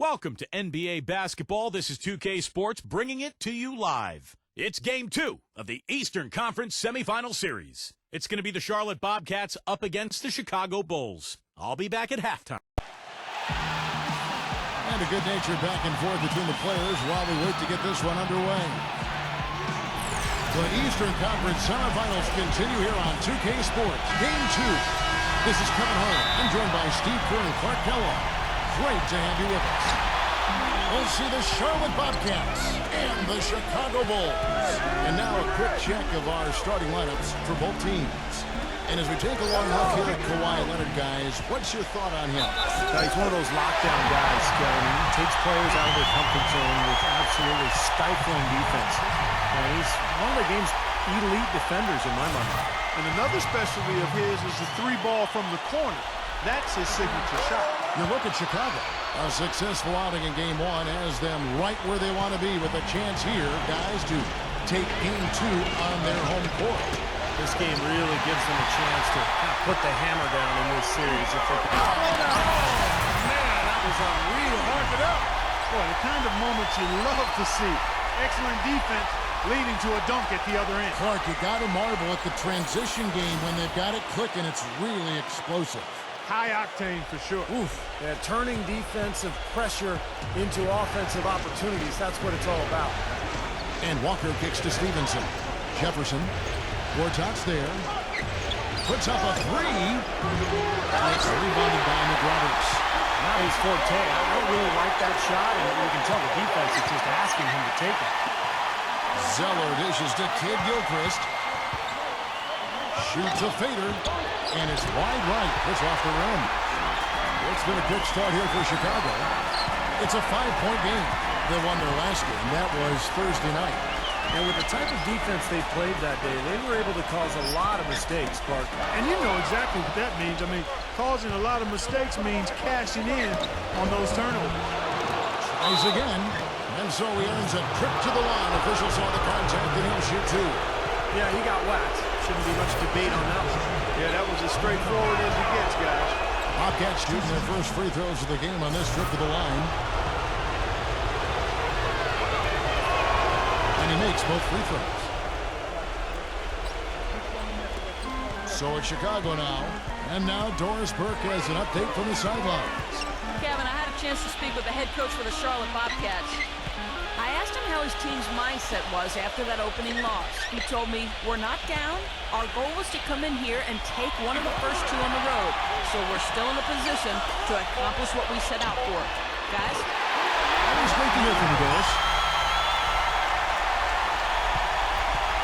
Welcome to NBA basketball. This is 2K Sports bringing it to you live. It's Game 2 of the Eastern Conference Semifinal Series. It's going to be the Charlotte Bobcats up against the Chicago Bulls. I'll be back at halftime. And a good-natured back and forth between the players while we wait to get this one underway. The Eastern Conference Semifinals continue here on 2K Sports. Game 2. This is Kevin Harlan. I'm joined by Steve Kerr and Clark Kellogg. Great to have you with us. We'll see the Charlotte Bobcats and the Chicago Bulls. And now a quick check of our starting lineups for both teams. And as we take a long look here at Kawhi Leonard, guys, what's your thought on him? He's one of those lockdown guys, Kevin. He takes players out of their comfort zone with absolutely stifling defense. He's one of the game's elite defenders in my mind. And another specialty of his is the three ball from the corner. That's his signature shot. You look at Chicago. A successful outing in Game 1 has them right where they want to be with a chance here, guys, to take Game 2 on their home court. This game really gives them a chance to kind of put the hammer down in this series. If they can. Oh, man, that was unreal. Mark it up. Boy, the kind of moments you love to see. Excellent defense leading to a dunk at the other end. Clark, you got to marvel at the transition game when they've got it clicking. It's really explosive. High octane for sure. Oof. Yeah, turning defensive pressure into offensive opportunities. That's what it's all about. And Walker kicks to Stephenson. Jefferson. Gortat's there. Puts up a three. It's rebounded by McRoberts. Not his forte. I don't really like that shot, and you can tell the defense is just asking him to take it. Zeller dishes to Kidd-Gilchrist. Shoots a fader. And it's wide right. Puts off the rim. It's been a quick start here for Chicago. It's a 5-point game. They won their last game. That was Thursday night. And with the type of defense they played that day, they were able to cause a lot of mistakes, Clark. And you know exactly what that means. I mean, causing a lot of mistakes means cashing in on those turnovers. Tries again. And so he earns a trip to the line. Officials saw the contact and he'll shoot two. Yeah, he got whacked. Shouldn't be much debate on that one. Yeah, that was as straightforward as it gets, guys. Bobcats shooting their first free throws of the game on this trip to the line. And he makes both free throws. So it's Chicago now. And now Doris Burke has an update from the sidelines. Kevin, I had a chance to speak with the head coach for the Charlotte Bobcats. I asked him how his team's mindset was after that opening loss. He told me, we're not down. Our goal was to come in here and take one of the first two on the road. So we're still in a position to accomplish what we set out for. Guys? Always great to hear from you, Doris.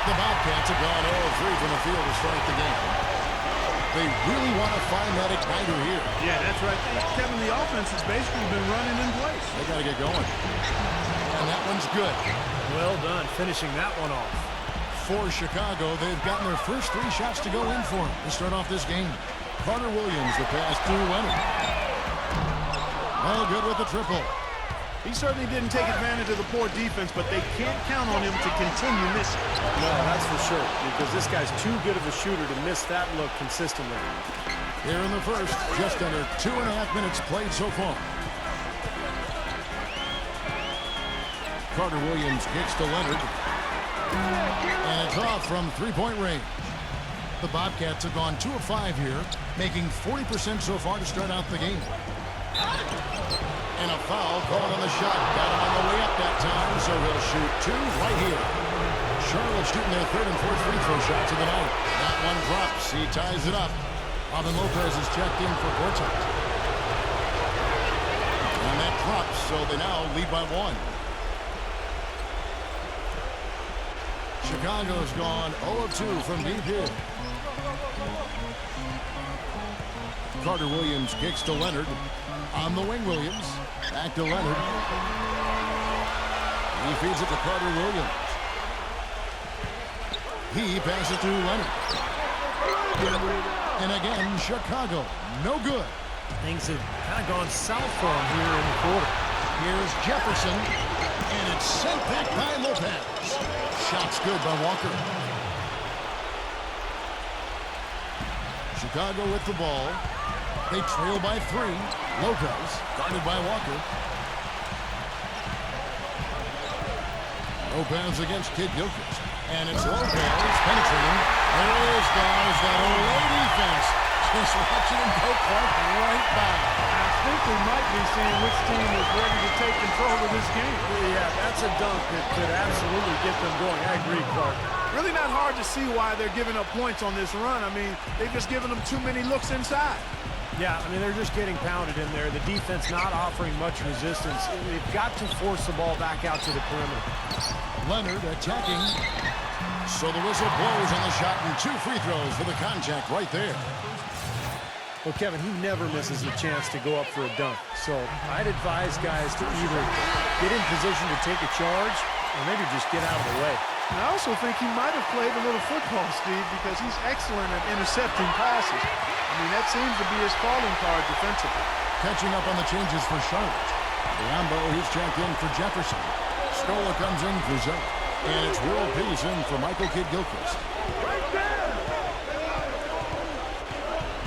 The Bobcats have gone 0-3 from the field to start the game. They really want to find that igniter here. Yeah, that's right. Kevin, the offense has basically been running in place. They got to get going. And that one's good. Well done, finishing that one off. For Chicago, they've gotten their first three shots to go in for them to start off this game. Carter Williams, the pass to Leonard. Well, good with the triple. He certainly didn't take advantage of the poor defense, but they can't count on him to continue missing. No, that's for sure, because this guy's too good of a shooter to miss that look consistently. Here in the first, just under 2.5 minutes played so far. Carter Williams kicks to Leonard. And it's off from three-point range. The Bobcats have gone 2 of 5 here, making 40% so far to start out the game. And a foul called on the shot. Got him on the way up that time, so he'll shoot two right here. Charlotte shooting their third and fourth free throw shots of the night. That one drops. He ties it up. Robin Lopez is checked in for Gortat. And that drops, so they now lead by 1. Chicago's gone 0-2 from deep here. Carter Williams kicks to Leonard. On the wing, Williams. Back to Leonard. He feeds it to Carter Williams. He passes to Leonard. And again, Chicago. No good. Things have kind of gone south for him here in the quarter. Here's Jefferson. And it's sent back by Lopez. Shot's good by Walker. Chicago with the ball. They trail by 3. Lopez, guarded by Walker. Lopez against Kidd-Gilchrist. And it's Lopez penetrating. There it is, guys. That old defense. Just watching him go Clark right by. I think we might be seeing which team is ready to take control of this game. Yeah, that's a dunk that could absolutely get them going. I agree, Clark. Really not hard to see why they're giving up points on this run. I mean, they've just given them too many looks inside. Yeah, I mean, they're just getting pounded in there. The defense not offering much resistance. They've got to force the ball back out to the perimeter. Leonard attacking. So the whistle blows on the shot and 2 free throws for the contact right there. Well, Kevin, he never misses a chance to go up for a dunk. So I'd advise guys to either get in position to take a charge or maybe just get out of the way. And I also think he might have played a little football, Steve, because he's excellent at intercepting passes. I mean, that seems to be his calling card defensively. Catching up on the changes for Charlotte. Biombo, he's checked in for Jefferson. Scola comes in for Zeller. And it's World Peace in for Michael Kidd-Gilchrist.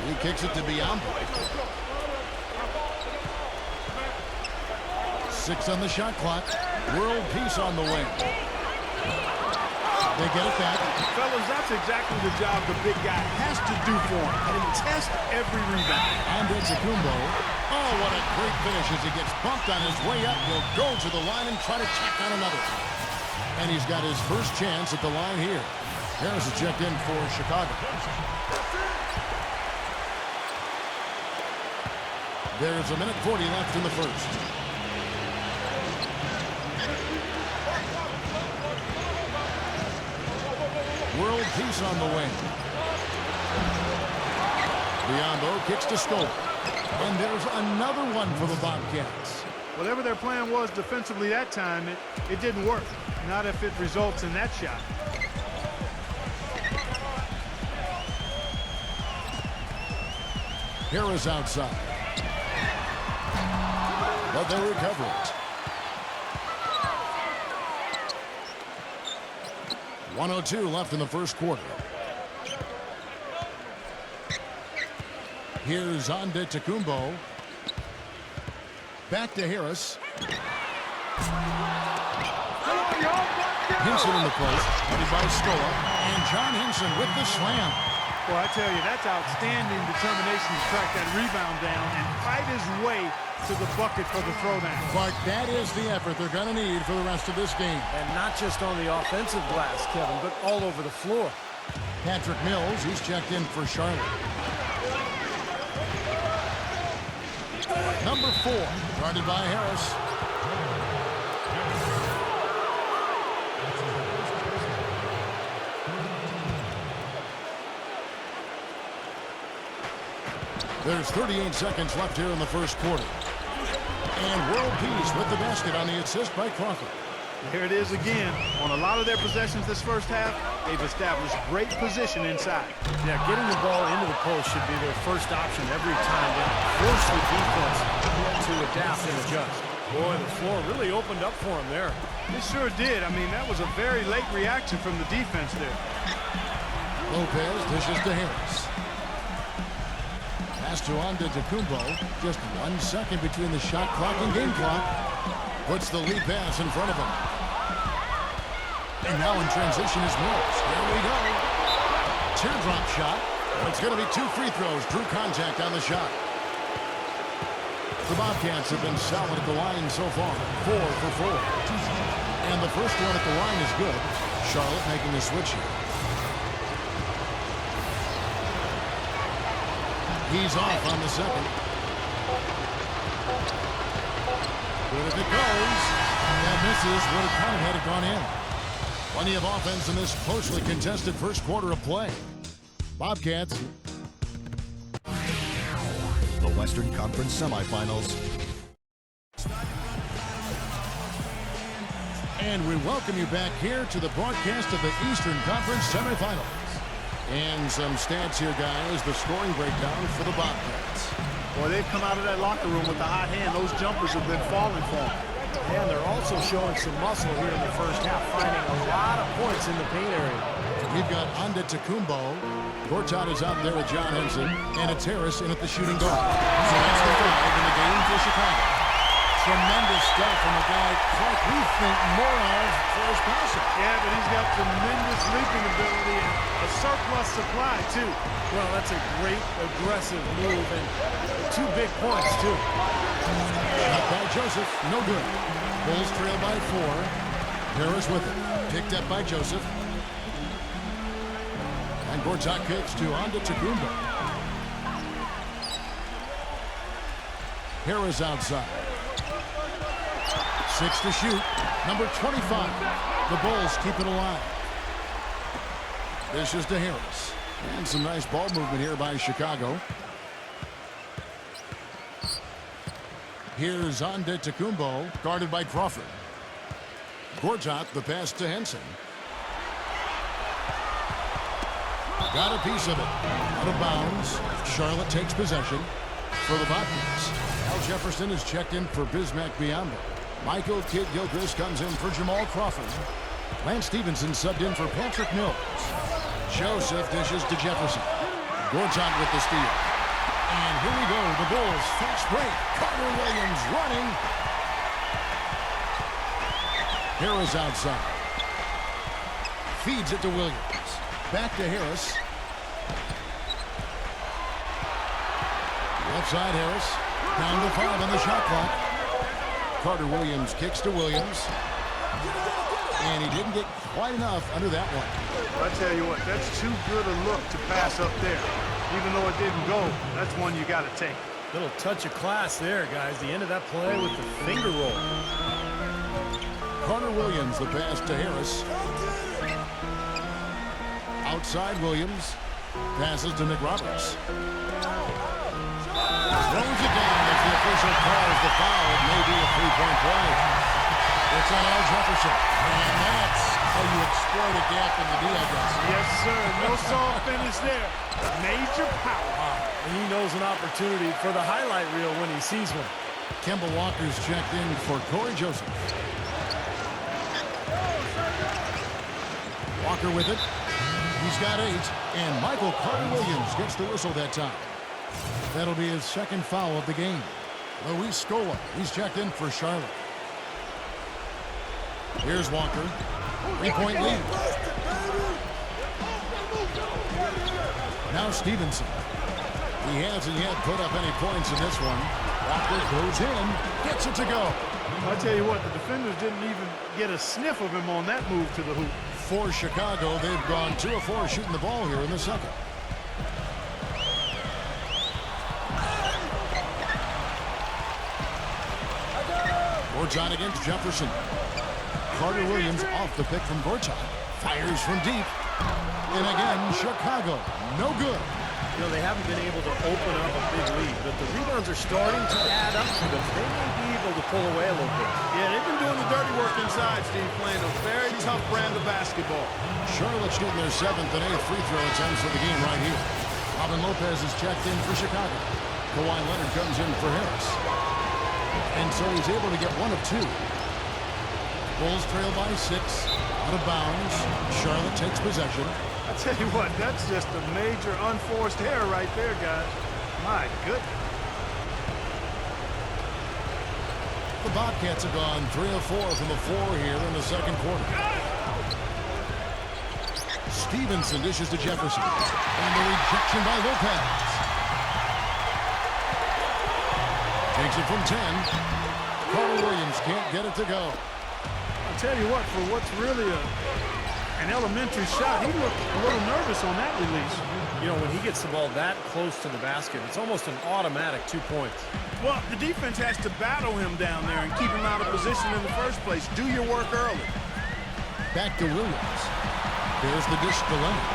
He kicks it to Biombo. 6 on the shot clock. World Peace on the way. They get it back. Fellas, that's exactly the job the big guy has to do for him. Contest every rebound. Antetokounmpo. Oh, what a great finish as he gets bumped on his way up. He'll go to the line and try to check on another. And he's got his first chance at the line here. Harris is checked in for Chicago. There's 1:40 left in the first. World Peace on the wing. Biombo kicks to Scola. And there's another one for the Bobcats. Whatever their plan was defensively that time, it didn't work. Not if it results in that shot. Harris outside. But they recover it. 1:02 left in the first quarter. Here's Antetokounmpo. Back to Harris. Hinson in the place. Headed by Scola. And John Hinson with the slam. Well, I tell you, that's outstanding determination to track that rebound down and fight his way to the bucket for the throwdown. But that is the effort they're going to need for the rest of this game. And not just on the offensive glass, Kevin, but all over the floor. Patrick Mills, he's checked in for Charlotte. Number 4, guarded by Harris. There's 38 seconds left here in the first quarter. And World Peace with the basket on the assist by Crawford. Here it is again. On a lot of their possessions this first half, they've established great position inside. Yeah, getting the ball into the post should be their first option every time. They force the defense to adapt and adjust. Boy, the floor really opened up for him there. It sure did. I mean, that was a very late reaction from the defense there. Lopez dishes to Harris. Pass to Antetokounmpo. Just 1 second between the shot clock and game clock. Puts the lead pass in front of him. And now in transition is Mills. Here we go. Teardrop shot. It's going to be 2 free throws. Drew contact on the shot. The Bobcats have been solid at the line so far. 4 for 4. And the first one at the line is good. Charlotte making the switch here. He's off on the second. Good if it goes. That misses. Would have kind of had it gone in. Plenty of offense in this closely contested first quarter of play. Bobcats. The Western Conference Semifinals. And we welcome you back here to the broadcast of the Eastern Conference Semifinals. And some stats here, guys. The scoring breakdown for the Bobcats. Boy, they've come out of that locker room with a hot hand. Those jumpers have been falling for them. And they're also showing some muscle here in the first half, finding a lot of points in the paint area. We've got Antetokounmpo. Gortat is out there with John Hinson. And it's Harris in at the shooting guard. So that's the 5 in the game for Chicago. Tremendous stuff from a guy, Clark, we think more of for his passing. Yeah, but he's got tremendous leaping ability and a surplus supply, too. Well, that's a great aggressive move, and 2 big points, too. Shot by Joseph, no good. Bulls trail by 4. Harris with it. Picked up by Joseph. And Gortat kicks to Antetokounmpo. Harris outside. 6 to shoot. Number 25. The Bulls keep it alive. This is to Harris. And some nice ball movement here by Chicago. Here's Antetokounmpo, guarded by Crawford. Gortat, the pass to Henson. Got a piece of it. Out of bounds. Charlotte takes possession for the Bobcats. Al Jefferson is checked in for Bismack Biyombo. Michael Kidd-Gilchrist comes in for Jamal Crawford. Lance Stephenson subbed in for Patrick Mills. Joseph dishes to Jefferson. Gortat with the steal. And here we go. The Bulls fast break. Carter Williams running. Harris outside. Feeds it to Williams. Back to Harris. Left side Harris. Down to 5 on the shot clock. Carter Williams kicks to Williams. And he didn't get quite enough under that one. I tell you what, that's too good a look to pass up there. Even though it didn't go, that's one you got to take. Little touch of class there, guys. The end of that play with the finger roll. Carter Williams, the pass to Harris. Outside Williams. Passes to McRoberts. Throws it down as the official calls the foul. It may be a 3-point play. It's on Al Jefferson. And that's how you exploit a gap in the D, I guess. Yes, sir. No soft finish there. Major power. And he knows an opportunity for the highlight reel when he sees one. Kemba Walker's checked in for Corey Joseph. Walker with it. He's got 8. And Michael Carter Williams gets the whistle that time. That'll be his second foul of the game. Luis Scola, he's checked in for Charlotte. Here's Walker. 3-point lead. Now Stephenson. He hasn't yet put up any points in this one. Walker goes in, gets it to go. I tell you what, the defenders didn't even get a sniff of him on that move to the hoop. For Chicago, they've gone 2 of 4 shooting the ball here in the second. Gortat against Jefferson. Carter Williams off the pick from Gortat. Fires from deep. And again, Chicago. No good. You know, they haven't been able to open up a big lead, but the rebounds are starting to add up to them. They may be able to pull away a little bit. Yeah, they've been doing the dirty work inside, Steve, playing a very tough brand of basketball. Charlotte shooting their 7th and 8th free throw attempts for the game right here. Robin Lopez is checked in for Chicago. Kawhi Leonard comes in for Harris. And so he's able to get 1 of 2. Bulls trail by 6. Out of bounds. Charlotte takes possession. I tell you what, that's just a major unforced error right there, guys. My goodness. The Bobcats have gone 3 of 4 from the floor here in the second quarter. Stephenson dishes to Jefferson. And the rejection by Lopez. Takes it from 10. Carter Williams can't get it to go. I'll tell you what, for what's really an elementary shot, he looked a little nervous on that release. You know, when he gets the ball that close to the basket, it's almost an automatic 2 points. Well, the defense has to battle him down there and keep him out of position in the first place. Do your work early. Back to Williams. There's the dish to Leonard.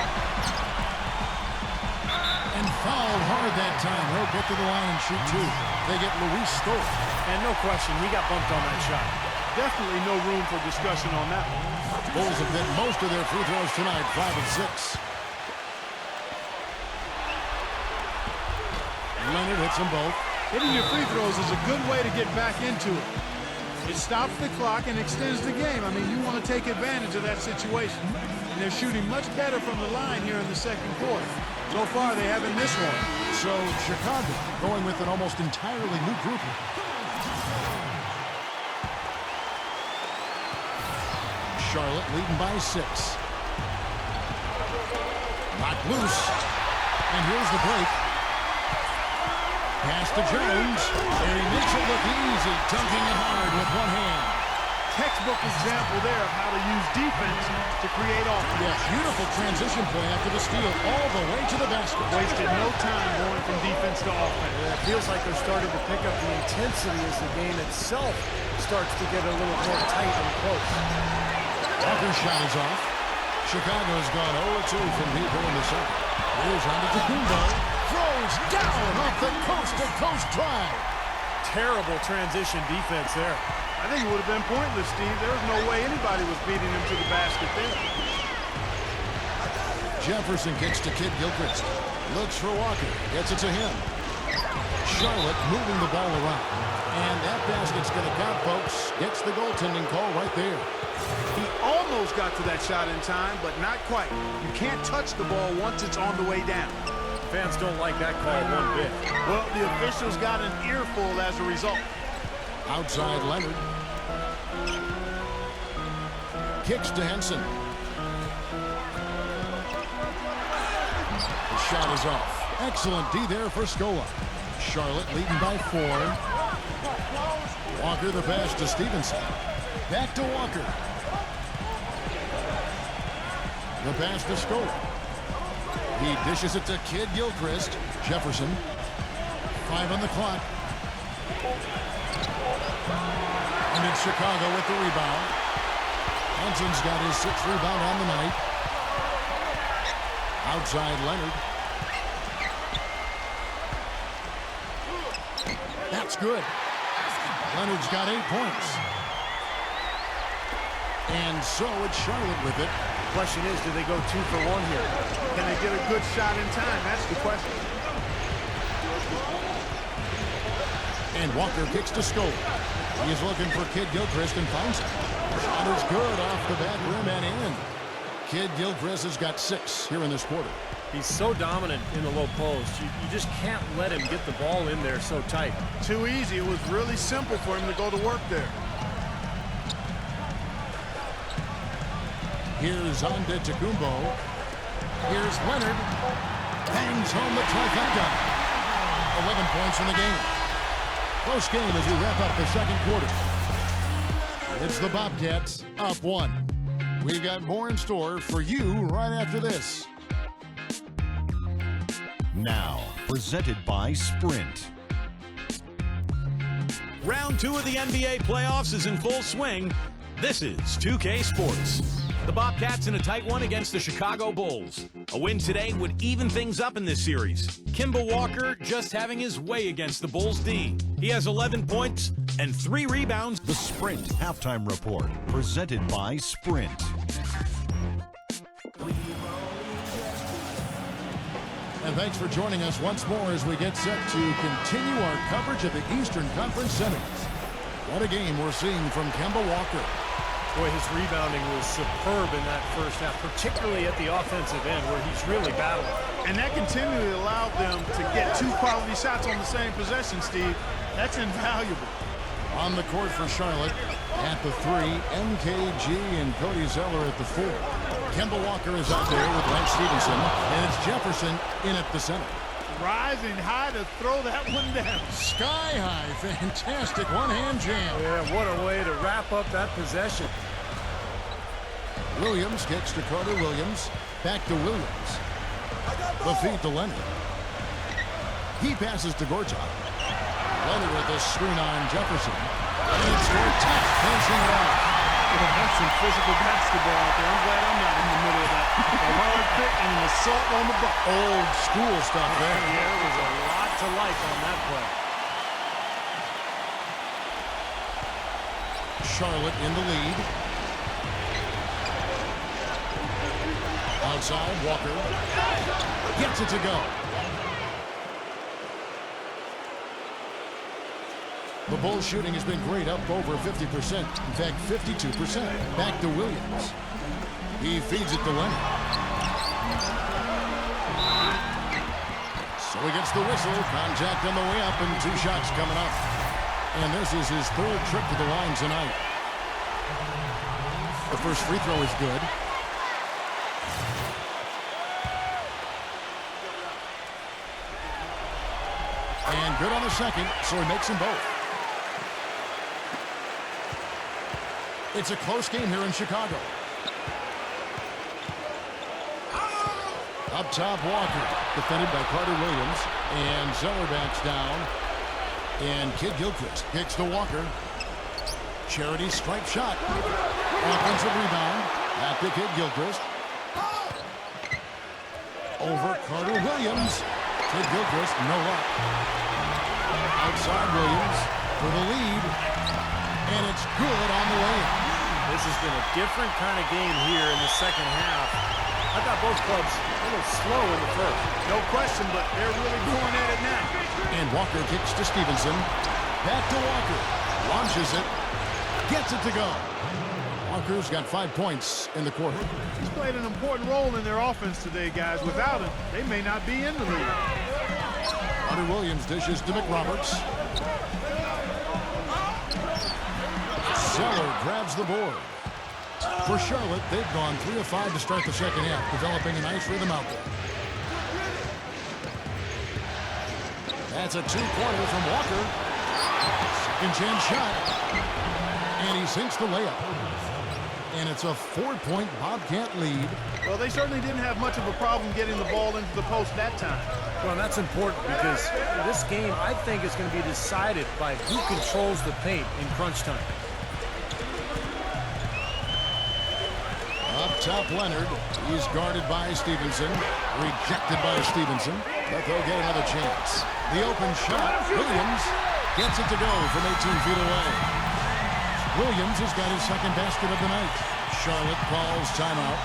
And fouled hard that time. He'll get to the line and shoot 2. They get Luis Scola. And no question, he got bumped on that shot. Definitely no room for discussion on that one. Bulls have hit most of their free throws tonight, 5 of 6. Leonard hits them both. Hitting your free throws is a good way to get back into it. It stops the clock and extends the game. I mean, you want to take advantage of that situation. And they're shooting much better from the line here in the second quarter. So far, they haven't missed one. So Chicago going with an almost entirely new group. Charlotte leading by 6. Knocked loose. And here's the break. Pass to Jones. And he makes it look easy, dunking it hard with one hand. Textbook example there of how to use defense to create offense. Yes, beautiful transition play after the steal all the way to the basket. Wasted no time going from defense to offense. Yeah, it feels like they're starting to pick up the intensity as the game itself starts to get a little more tight and close. Walker's shot is off. Chicago's gone 0-2 from deep in the second. Here's on to Segundo. Throws down off the coast-to-coast drive. Terrible transition defense there. I think it would have been pointless, Steve. There was no way anybody was beating him to the basket there. Jefferson kicks to Kidd-Gilchrist. Looks for Walker. Gets it to him. Charlotte moving the ball around. And that basket's going to count, folks. Gets the goaltending call right there. He almost got to that shot in time, but not quite. You can't touch the ball once it's on the way down. Fans don't like that call one bit. Well, the officials got an earful as a result. Outside Leonard. Kicks to Henson. The shot is off. Excellent D there for Scola. Charlotte leading by 4. Walker the pass to Stephenson. Back to Walker. The pass to Scola. He dishes it to Kidd-Gilchrist. Jefferson. 5 on the clock. And it's Chicago with the rebound. Henson's got his 6th rebound on the night. Outside Leonard. That's good. Leonard's got 8 points. And so it's Charlotte with it. Question is, do they go 2 for 1 here? Can they get a good shot in time? That's the question. And Walker kicks to Scola. He is looking for Kidd-Gilchrist and finds it. Shot is good off the back rim and in. Kidd-Gilchrist has got 6 here in this quarter. He's so dominant in the low post. You just can't let him get the ball in there so tight. Too easy. It was really simple for him to go to work there. Here's Antetokounmpo. Here's Leonard. Bangs home the trifecta. 11 points in the game. Close game as we wrap up the second quarter. It's the Bobcats up 1. We've got more in store for you right after this. Now, presented by Sprint. Round 2 of the NBA playoffs is in full swing. This is 2K Sports. The Bobcats in a tight one against the Chicago Bulls. A win today would even things up in this series. Kemba Walker just having his way against the Bulls D. He has 11 points and 3 rebounds. The Sprint Halftime Report, presented by Sprint. And thanks for joining us once more as we get set to continue our coverage of the Eastern Conference Semis. What a game we're seeing from Kemba Walker. Boy, his rebounding was superb in that first half, particularly at the offensive end where he's really battling. And that continually allowed them to get 2 quality shots on the same possession, Steve. That's invaluable. On the court for Charlotte at the 3, MKG and Cody Zeller at the 4. Kemba Walker is out there with Stephenson, and it's Jefferson in at the center. Rising high to throw that one down. Sky high, fantastic one-hand jam. Yeah, what a way to wrap up that possession. Williams kicks to Carter Williams. Back to Williams. The feed to Leonard. He passes to Gortat. Leonard with a screen on Jefferson. And it's Gortat finishing it off. Well, that's some physical basketball out there. I'm glad I'm not in the middle of that. A hard pick and an assault on the butt. Old school stuff there. Yeah, there was a lot to like on that play. Charlotte in the lead. Outside, Walker gets it to go. The Bulls shooting has been great, up over 50%. In fact, 52%. Back to Williams. He feeds it to Leonard. So he gets the whistle. Contact on the way up and 2 shots coming up. And this is his 3rd trip to the line tonight. The first free throw is good. And good on the second, so he makes them both. It's a close game here in Chicago. Up top, Walker, defended by Carter Williams. And Zeller backs down. And Kidd-Gilchrist kicks to Walker. Charity strike shot. Offensive rebound. Back to Kidd-Gilchrist. Over Carter Williams. Kidd-Gilchrist, no luck. Outside Williams for the lead. And it's good on the way. This has been a different kind of game here in the second half. I thought both clubs a little slow in the first. No question, but they're really going at it now. And Walker kicks to Stephenson. Back to Walker. Launches it. Gets it to go. Walker's got 5 points in the quarter. He's played an important role in their offense today, guys. Without him, they may not be in the league. Carter Williams dishes to McRoberts. Zeller grabs the board. For Charlotte, they've gone 3 of 5 to start the second half, developing a nice rhythm out there. That's a two-pointer from Walker. Second chance shot. And he sinks the layup. And it's a 4-point Bobcat lead. Well, they certainly didn't have much of a problem getting the ball into the post that time. Well, that's important because this game, I think, is going to be decided by who controls the paint in crunch time. Up top, Leonard. He's guarded by Stephenson. Rejected by Stephenson. But they'll get another chance. The open shot. Williams gets it to go from 18 feet away. Williams has got his second basket of the night. Charlotte calls timeout.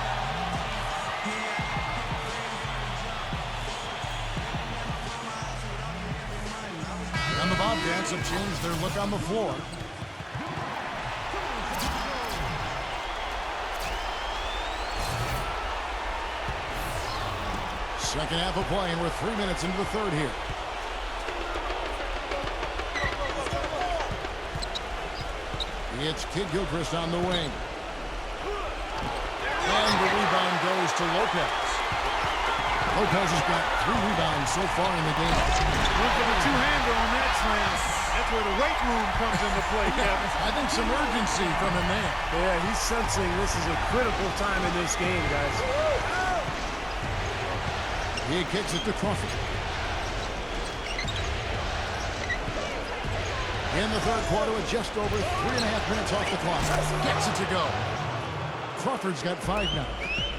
And the Bobcats have changed their look on the floor. Second half of play, and we're 3 minutes into the third here. It's Kidd-Gilchrist on the wing. And the rebound goes to Lopez. Lopez has got 3 rebounds so far in the game. Look at the two-hander on that slam. That's where the weight room comes into play, Kevin. I think some urgency from him there. Yeah, he's sensing this is a critical time in this game, guys. He kicks it to Crawford. In the third quarter, with just over 3.5 minutes off the clock. Gets it to go. Crawford's got 5 now.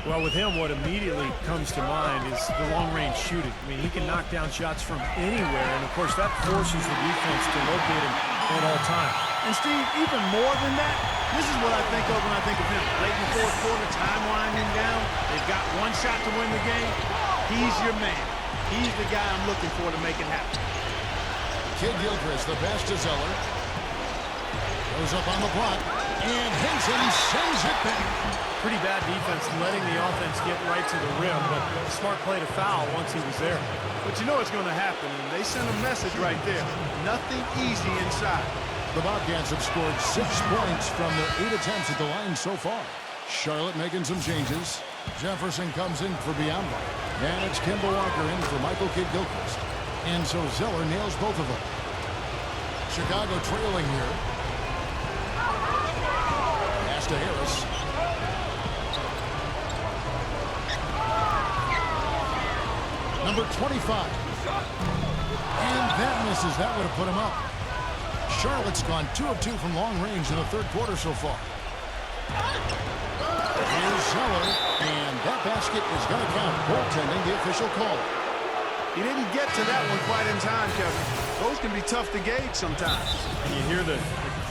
Well, with him, what immediately comes to mind is the long-range shooting. I mean, he can knock down shots from anywhere, and of course, that forces the defense to locate him at all times. And Steve, even more than that, this is what I think of when I think of him. Late in the fourth quarter, time winding down. They've got one shot to win the game. He's your man. He's the guy I'm looking for to make it happen. Kidd-Gilchrist, the pass to Zeller. Goes up on the block. And Henson sends it back. Pretty bad defense, letting the offense get right to the rim, but smart play to foul once he was there. But you know what's going to happen, and they send a message right there. Nothing easy inside. The Bobcats have scored 6 points from their 8 attempts at the line so far. Charlotte making some changes. Jefferson comes in for Biombo. And it's Kemba Walker in for Michael Kidd-Gilchrist. And so Zeller nails both of them. Chicago trailing here. Pass to Harris. Number 25. And that misses. That would have put him up. Charlotte's gone 2 of 2 from long range in the third quarter so far. Here's Zeller, and that basket is going to count. Goaltending, the official call. He didn't get to that one quite in time, Kevin. Those can be tough to gauge sometimes. And you hear the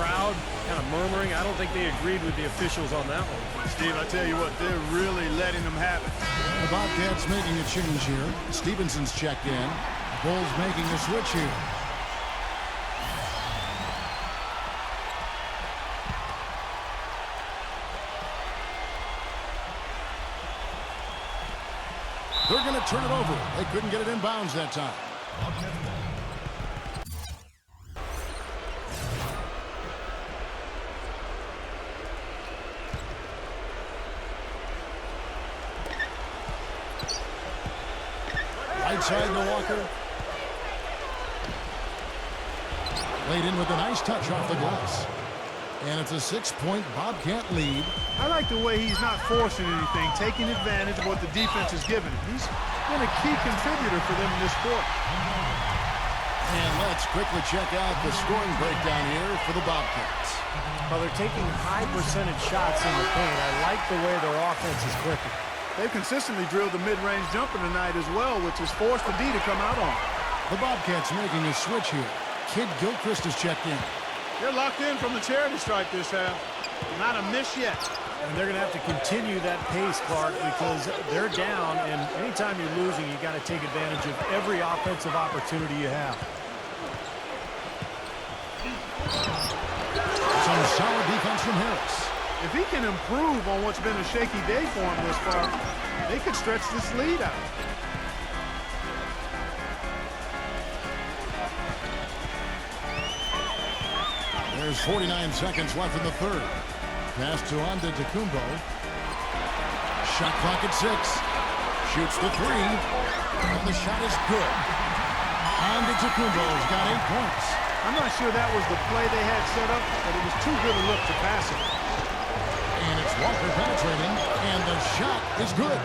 crowd kind of murmuring. I don't think they agreed with the officials on that one. Steve, I tell you what, they're really letting them have it. The Bobcats making a change here. Stephenson's checked in. Bulls making a switch here. They're going to turn it over. They couldn't get it in bounds that time. Right side to Walker. Laid in with a nice touch off the glass. And it's a 6-point Bobcat lead. I like the way he's not forcing anything, taking advantage of what the defense is giving him. He's been a key contributor for them in this sport. And let's quickly check out the scoring breakdown here for the Bobcats. Well, they're taking high percentage shots in the paint. I like the way their offense is clicking. They've consistently drilled the mid-range jumper tonight as well, which has forced the D to come out on. The Bobcats making a switch here. Kidd-Gilchrist is checked in. They're locked in from the charity stripe this half. Not a miss yet. And they're going to have to continue that pace, Clark, because they're down, and anytime you're losing, you got to take advantage of every offensive opportunity you have. Some solid defense from Harris. If he can improve on what's been a shaky day for him this far, they could stretch this lead out. There's 49 seconds left in the third. Pass to Antetokounmpo. Shot clock at 6. Shoots the 3. And the shot is good. Antetokounmpo's got 8 points. I'm not sure that was the play they had set up, but it was too good a look to pass it. And it's Walker penetrating, and the shot is good.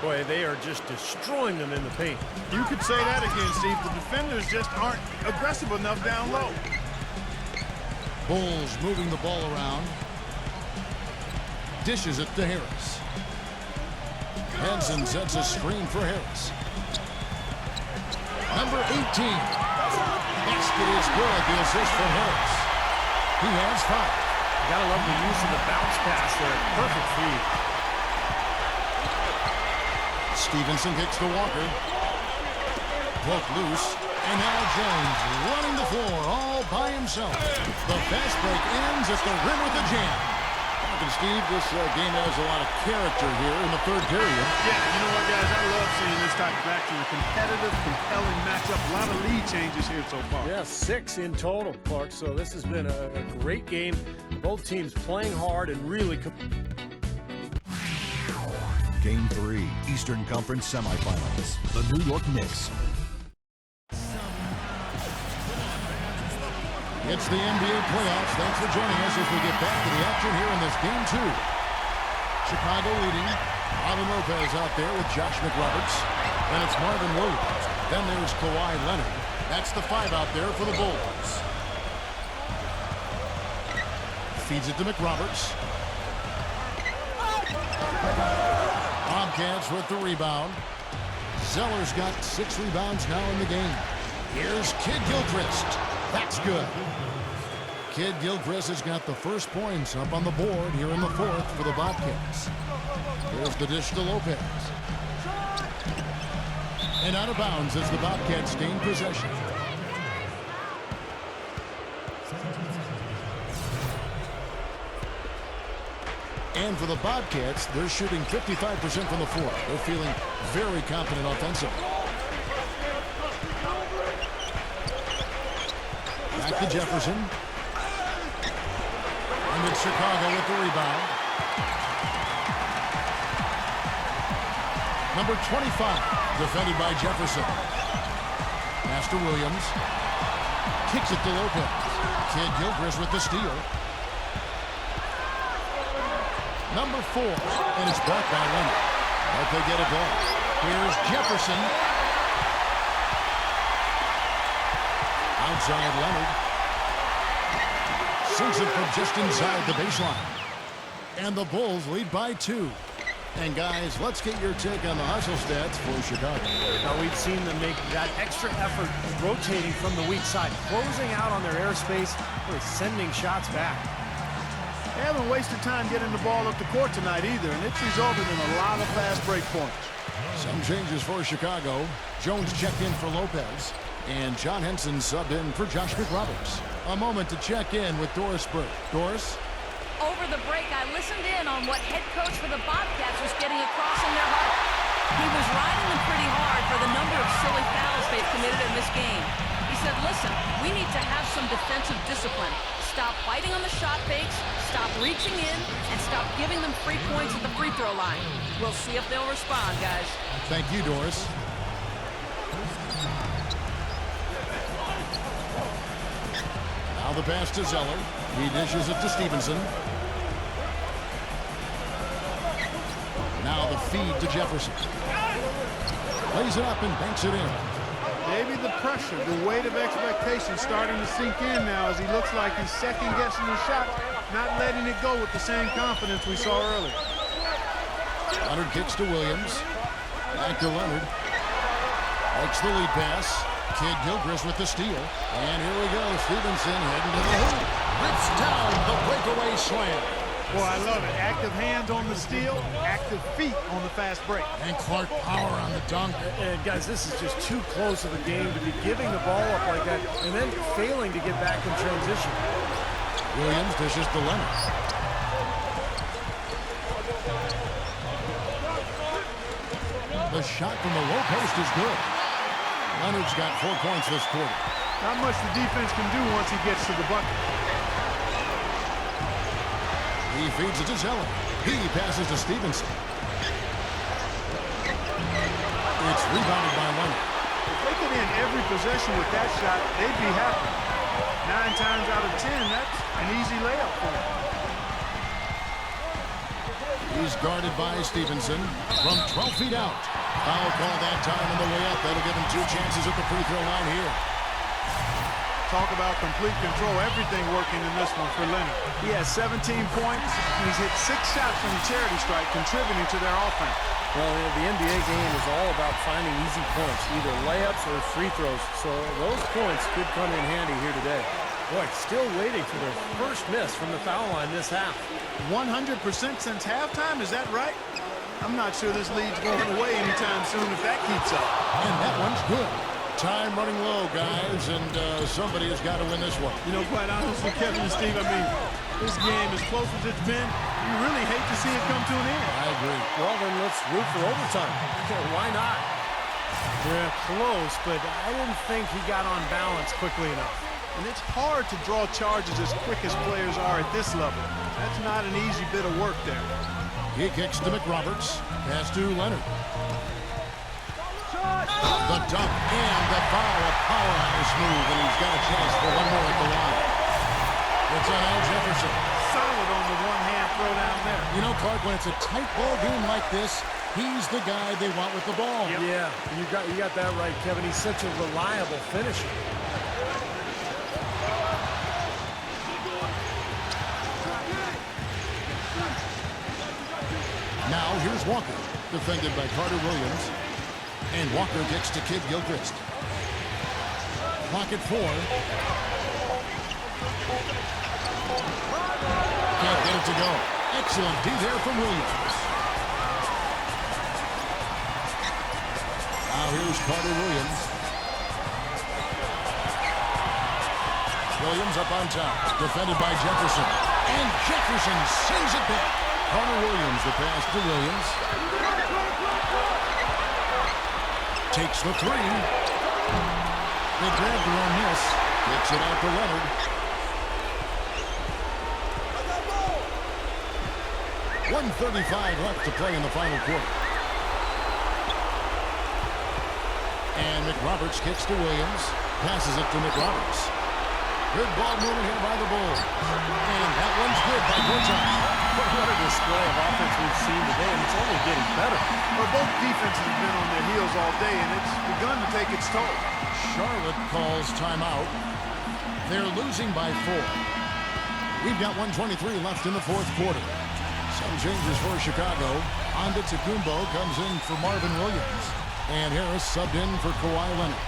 Boy, they are just destroying them in the paint. You could say that again, Steve. The defenders just aren't aggressive enough down low. Bulls moving the ball around. Dishes it to Harris. Henson sets a screen for Harris. Number 18. Basket is good. The assist from Harris. He has 5. Gotta love the use of the bounce pass there. Perfect feed. Stephenson kicks to Walker. Broke loose. And now Jones running the floor all by himself. The fast break ends at the rim with a jam. And Steve, this game has a lot of character here in the third period. Yeah, you know what, guys? I love seeing this type of action. A competitive, compelling matchup. A lot of lead changes here so far. Yeah, 6 in total, Clark. So this has been a great game. Both teams playing hard and really... Game 3, Eastern Conference Semifinals. The New York Knicks. It's the NBA playoffs. Thanks for joining us as we get back to the action here in this game 2. Chicago leading. Robin Lopez out there with Josh McRoberts. Then it's Marvin Williams. Then there's Kawhi Leonard. That's the 5 out there for the Bulls. Feeds it to McRoberts. Bobcats with the rebound. Zeller's got 6 rebounds now in the game. Here's Kidd-Gilchrist. That's good. Kidd-Gilchrist has got the first points up on the board here in the fourth for the Bobcats. There's the dish to Lopez. And out of bounds as the Bobcats gain possession. And for the Bobcats, they're shooting 55% from the floor. They're feeling very confident offensively. Back to Jefferson. And it's Chicago with the rebound. Number 25, defended by Jefferson. Pass to Williams. Kicks it to Lopez. Kidd-Gilchrist with the steal. Number 4, and it's brought by Leonard. But they get it back. Here's Jefferson. Outside Leonard. Sinks it from just inside the baseline. And the Bulls lead by 2. And guys, let's get your take on the hustle stats for Chicago. Now we've seen them make that extra effort rotating from the weak side, closing out on their airspace, really sending shots back. They haven't wasted time getting the ball up the court tonight either, and it's resulted in a lot of fast break points. Some changes for Chicago. Jones checked in for Lopez. And John Henson subbed in for Josh McRoberts. A moment to check in with Doris Burke. Doris? Over the break, I listened in on what head coach for the Bobcats was getting across in their huddle. He was riding them pretty hard for the number of silly fouls they've committed in this game. He said, listen, we need to have some defensive discipline. Stop fighting on the shot fakes, stop reaching in, and stop giving them free points at the free throw line. We'll see if they'll respond, guys. Thank you, Doris. Now the pass to Zeller. He dishes it to Stephenson. Now the feed to Jefferson. Lays it up and banks it in. Maybe the pressure, the weight of expectation starting to sink in now as he looks like he's second-guessing his shot, not letting it go with the same confidence we saw earlier. Leonard kicks to Williams. Back to Leonard. Makes the lead pass. Kidd-Gilchrist with the steal. And here we go. Stephenson heading to the hoop. Rips down the breakaway slam. Boy, I love it. Active hands on the steal, active feet on the fast break. And Clark power on the dunk. And guys, this is just too close of a game to be giving the ball up like that and then failing to get back in transition. Williams dishes to Leonard. The shot from the low post is good. Leonard's got 4 points this quarter. Not much the defense can do once he gets to the bucket. He feeds it to Zeller. He passes to Stephenson. It's rebounded by Leonard. If they could end every possession with that shot, they'd be happy. 9 times out of 10, that's an easy layup for him. He's guarded by Stephenson from 12 feet out. Foul call that time on the way up. That'll give him 2 chances at the free throw line here. Talk about complete control. Everything working in this one for Leonard. He has 17 points. He's hit 6 shots from the charity stripe, contributing to their offense. Well, the NBA game is all about finding easy points, either layups or free throws. So those points could come in handy here today. Boy, still waiting for their first miss from the foul line this half. 100% since halftime, is that right? I'm not sure this lead's going away anytime soon if that keeps up. And that one's good. Time running low, guys, and somebody has got to win this one. You know, quite honestly, Kevin and Steve, I mean, this game, as close as it's been, you really hate to see it come to an end. I agree. Well, then let's root for overtime. Why not? Yeah, close, but I didn't think he got on balance quickly enough. And it's hard to draw charges as quick as players are at this level. That's not an easy bit of work there. He kicks to McRoberts. Pass to Leonard. The dunk and the foul. A powerhouse move, and he's got a chance for one more at the line. It's on Jefferson. Solid on the one-hand throw down there. You know, Clark, when it's a tight ball game like this, he's the guy they want with the ball. Yep. Yeah, you got that right, Kevin. He's such a reliable finisher. Now here's Walker, defended by Carter Williams. And Walker kicks to Kidd-Gilchrist. Clock at 4. Can't get it to go. Excellent D there from Williams. Now here's Carter Williams. Williams up on top. Defended by Jefferson. And Jefferson sends it back. Carter Williams, the pass to Williams. Takes the 3. They grabbed their own miss. Kicks it out to Leonard. .135 left to play in the final quarter. And McRoberts kicks to Williams. Passes it to McRoberts. Good ball movement here by the Bulls. And that one's good by Gortat. What a display of offense we've seen today, and it's only getting better. Well, both defenses have been on their heels all day, and it's begun to take its toll. Charlotte calls timeout. They're losing by 4. We've got 1:23 left in the fourth quarter. Some changes for Chicago. Antetokounmpo comes in for Marvin Williams. And Harris subbed in for Kawhi Leonard.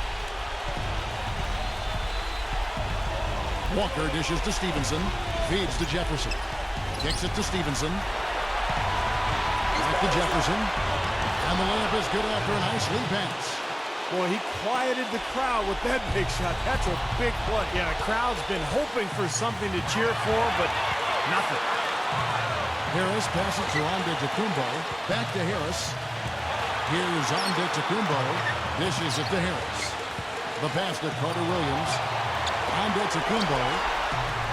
Walker dishes to Stephenson. Feeds to Jefferson. Kicks it to Stephenson. Back to Jefferson. And the layup is good after a nice lead pass. Boy, he quieted the crowd with that big shot. That's a big play. Yeah, the crowd's been hoping for something to cheer for, but nothing. Harris passes to Antetokounmpo. Back to Harris. Here's Antetokounmpo. Dishes it to Harris. The pass to Carter Williams. Antetokounmpo.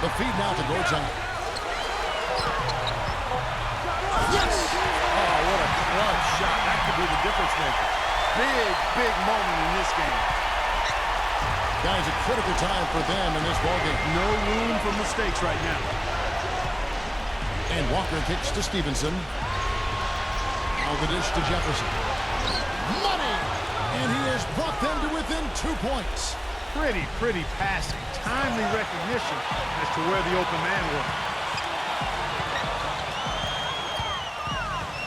The feed now to Gortat. Yes! Oh, what a clutch shot. That could be the difference maker. big moment in this game. Guys, a critical time for them in this ballgame. No room for mistakes right now. And Walker kicks to Stephenson. Now the dish to Jefferson. Money! And he has brought them to within 2 points. Pretty passing. Timely recognition as to where the open man was.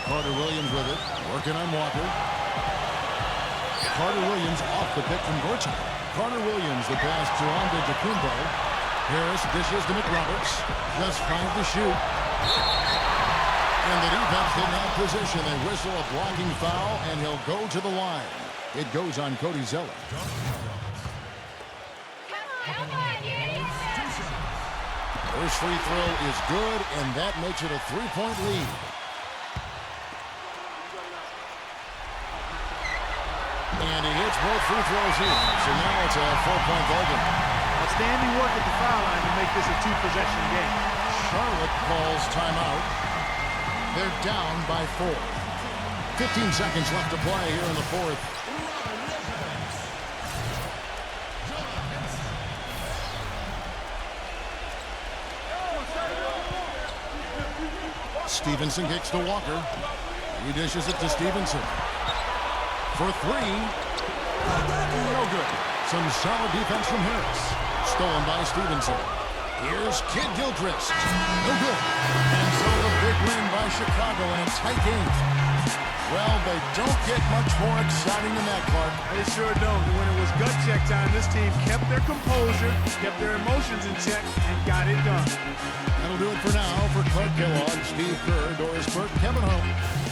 Carter Williams with it. Working on Walker. Carter Williams off the pick from Gortat. Carter Williams, the pass to Kumbo. Harris dishes to McRoberts. Just 5 to shoot. And the defense didn't have position. They whistle a blocking foul, and he'll go to the line. It goes on Cody Zeller. First free throw is good, and that makes it a 3-point lead. And he hits both free throws here. So now it's a 4-point ballgame. Outstanding work at the foul line to make this a 2-possession game. Charlotte calls timeout. They're down by 4. 15 seconds left to play here in the fourth. Stephenson kicks to Walker. He dishes it to Stephenson. For 3. No good. Some solid defense from Harris. Stolen by Stephenson. Here's Kidd-Gilchrist. No good. And so the big win by Chicago in a tight game. Well, they don't get much more exciting than that, Clark. They sure don't. When it was gut check time, this team kept their composure, kept their emotions in check, and got it done. That'll do it for now. For Clark Kellogg, Steve Kerr, Doris Burke, Kevin Holmes.